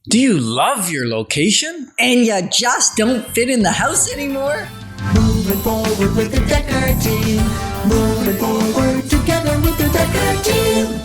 Do you love your location? And you just don't fit in the house anymore? Moving forward with the Dekker Team. Moving forward together with the Dekker Team.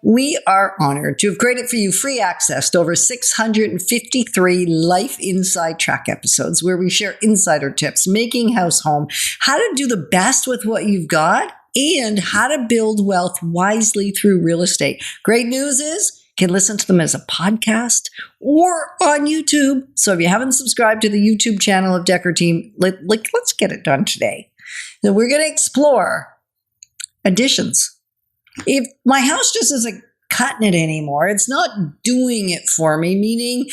We are honored to have created for you free access to over 653 Life Inside Track episodes where we share insider tips, making house home, how to do the best with what you've got, and how to build wealth wisely through real estate. Great news is you can listen to them as a podcast or on YouTube. So if you haven't subscribed to the YouTube channel of Dekker Team, let's get it done today. So we're going to explore additions. If my house just isn't cutting it anymore, it's not doing it for me, meaning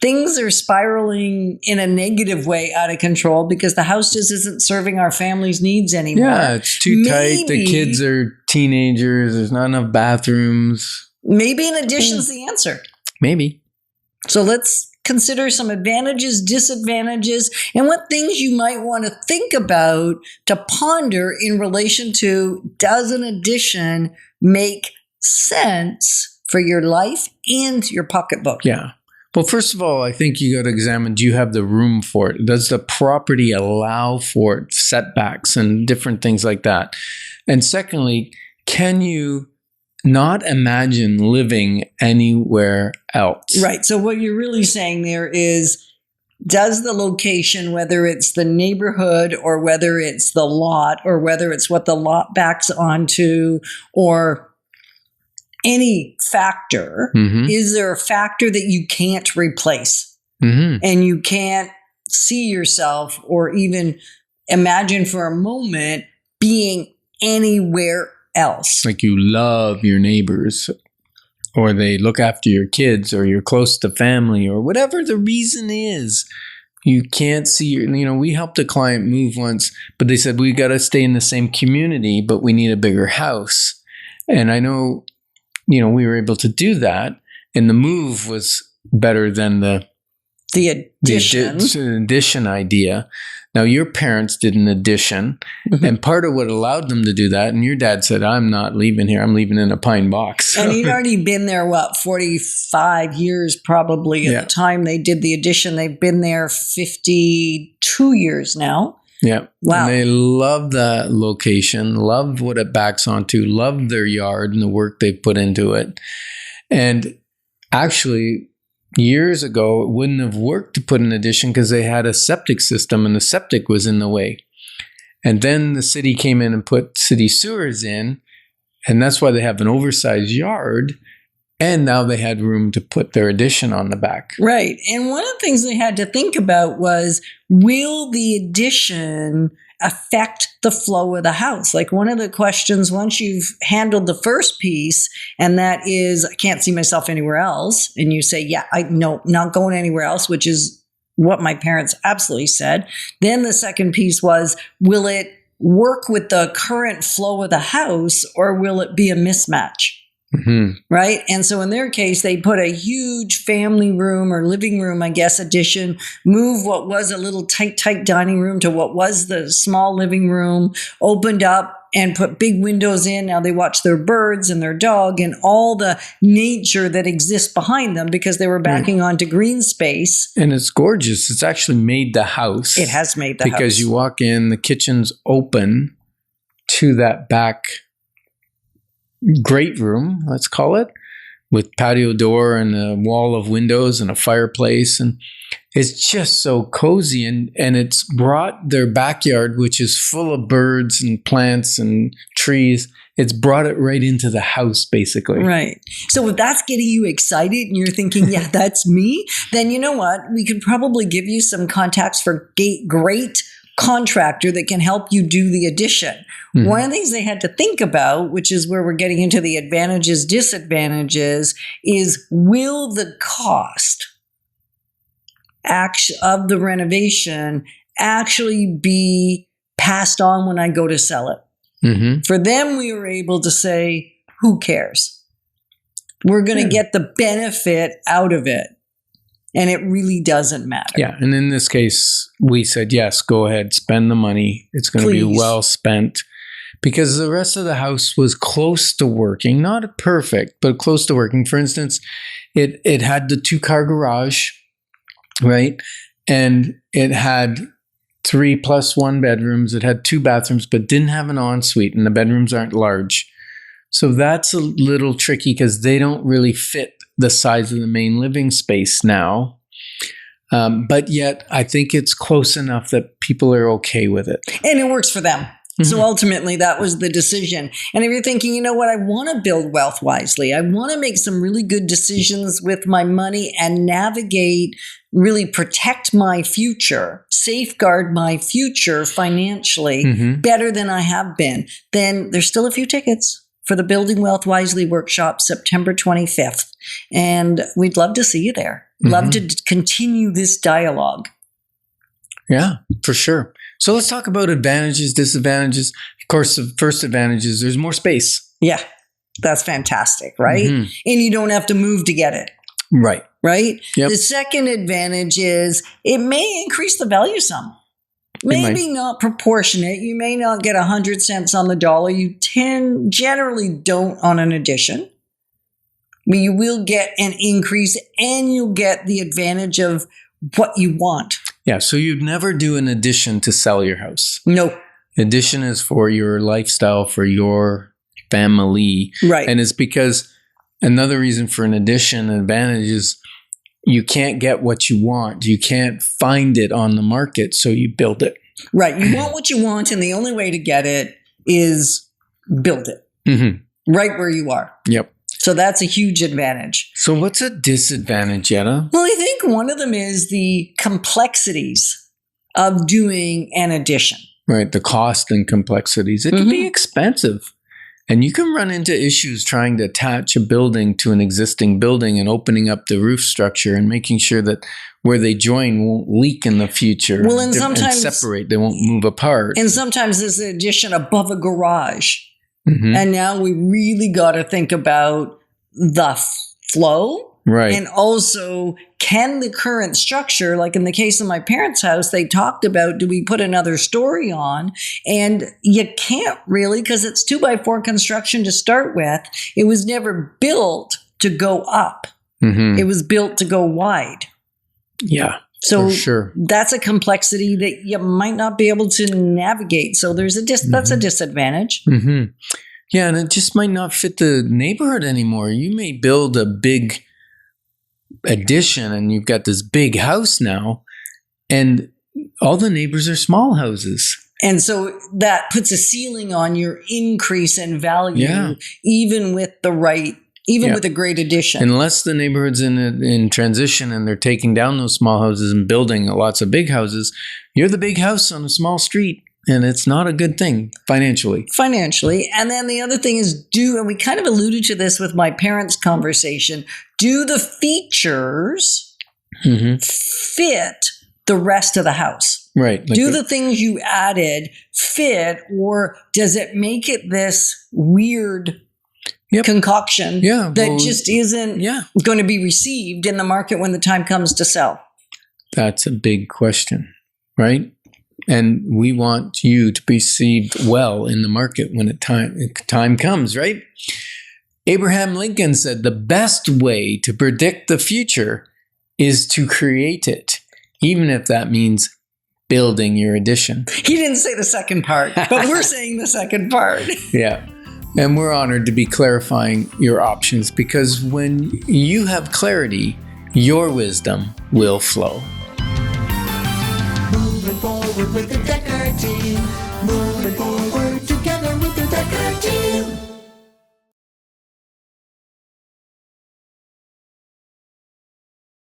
things are spiraling in a negative way out of control because the house just isn't serving our family's needs anymore. Yeah, it's too tight. The kids are teenagers. There's not enough bathrooms. Maybe an addition's the answer. Maybe. So let's consider some advantages, disadvantages, and what things you might want to think about to ponder in relation to, does an addition make sense for your life and your pocketbook? Yeah. Well, first of all, I think you got to examine, do you have the room for it? Does the property allow for it, setbacks and different things like that? And secondly, can you not imagine living anywhere else? Right. So what you're really saying there is, does the location, whether it's the neighborhood or whether it's the lot or whether it's what the lot backs onto or any factor, is there a factor that you can't replace? And you can't see yourself or even imagine for a moment being anywhere else. Like you love your neighbors, or they look after your kids, or you're close to family, or whatever the reason is. You can't see your, we helped a client move once, but they said, we got to stay in the same community, but we need a bigger house. And I know, we were able to do that. And the move was better than the addition idea. Now, your parents did an addition, and part of what allowed them to do that, and your dad said, I'm not leaving here. I'm leaving in a pine box. And he'd already been there, 45 years probably at the time they did the addition. They've been there 52 years now. Yeah. Wow. And they love that location, love what it backs onto, love their yard and the work they put into it. And actually, years ago, it wouldn't have worked to put an addition because they had a septic system and the septic was in the way. And then the city came in and put city sewers in, and that's why they have an oversized yard. And now they had room to put their addition on the back. Right. And one of the things they had to think about was, will the addition affect the flow of the house? Like one of the questions, once you've handled the first piece, and that is, I can't see myself anywhere else. And you say, yeah, no, not going anywhere else, which is what my parents absolutely said. Then the second piece was, will it work with the current flow of the house, or will it be a mismatch? Right. And so in their case, they put a huge family room or living room, I guess, addition, move what was a little tight dining room to what was the small living room, opened up and put big windows in. Now they watch their birds and their dog and all the nature that exists behind them because they were backing onto green space. And it's gorgeous. It's actually made the house. It has made the house. Because you walk in, the kitchen's open to that back great room, let's call it, with patio door and a wall of windows and a fireplace. And it's just so cozy. And it's brought their backyard, which is full of birds and plants and trees, it's brought it right into the house, basically. Right. So if that's getting you excited and you're thinking, yeah, that's me, then you know what? We could probably give you some contacts for great contractor that can help you do the addition. One of the things they had to think about, which is where we're getting into the advantages, disadvantages, is will the cost of the renovation actually be passed on when I go to sell it? For them, we were able to say, who cares? We're going to get the benefit out of it. And it really doesn't matter. Yeah. And in this case, we said, yes, go ahead, spend the money. It's going to be well spent. Because the rest of the house was close to working, not perfect, but close to working. For instance, It had the 2-car garage, right? And it had 3 plus 1 bedrooms. It had 2 bathrooms, but didn't have an ensuite, and the bedrooms aren't large. So that's a little tricky because they don't really fit the size of the main living space now. But yet, I think it's close enough that people are okay with it. And it works for them. So ultimately, that was the decision. And if you're thinking, you know what, I want to build wealth wisely. I want to make some really good decisions with my money and navigate, really protect my future, safeguard my future financially better than I have been. Then there's still a few tickets for the Building Wealth Wisely workshop, September 25th. And we'd love to see you there. Love to continue this dialogue. Yeah, for sure. So let's talk about advantages, disadvantages. Of course, the first advantage is there's more space. Yeah, that's fantastic, right? And you don't have to move to get it. Right. Right? Yep. The second advantage is it may increase the value some. Maybe not proportionate. You may not get 100 cents on the dollar. You generally don't on an addition. But you will get an increase and you'll get the advantage of what you want. Yeah, so you'd never do an addition to sell your house. No. Addition is for your lifestyle, for your family. Right. And it's because another reason for an addition advantage is you can't get what you want. You can't find it on the market, so you build it. Right. You want what you want, and the only way to get it is build it right where you are. Yep. So that's a huge advantage. So what's a disadvantage, Yetta? Well, I think one of them is the complexities of doing an addition. Right, the cost and complexities. It can be expensive. And you can run into issues trying to attach a building to an existing building and opening up the roof structure and making sure that where they join won't leak in the future. Well, and sometimes separate, they won't move apart. And sometimes there's an addition above a garage. And now we really got to think about the flow. Right. And also, can the current structure, like in the case of my parents' house, they talked about, do we put another story on? And you can't really, because it's 2x4 construction to start with. It was never built to go up. It was built to go wide. Yeah. So for sure. That's a complexity that you might not be able to navigate. So there's that's a disadvantage. Yeah, and it just might not fit the neighborhood anymore. You may build a big addition and you've got this big house now, and all the neighbors are small houses. And so that puts a ceiling on your increase in value, even with the right, with a great addition. Unless the neighborhood's in transition and they're taking down those small houses and building lots of big houses, you're the big house on a small street. And it's not a good thing financially. And then the other thing is and we kind of alluded to this with my parents' conversation, do the features fit the rest of the house? Right. Like do the things you added fit, or does it make it this weird concoction that just isn't going to be received in the market when the time comes to sell? That's a big question, right? And we want you to be received well in the market when time comes, right? Abraham Lincoln said the best way to predict the future is to create it, even if that means building your addition. He didn't say the second part, but we're saying the second part. Yeah. And we're honored to be clarifying your options, because when you have clarity, your wisdom will flow. Moving forward with the Dekker Team. Moving forward.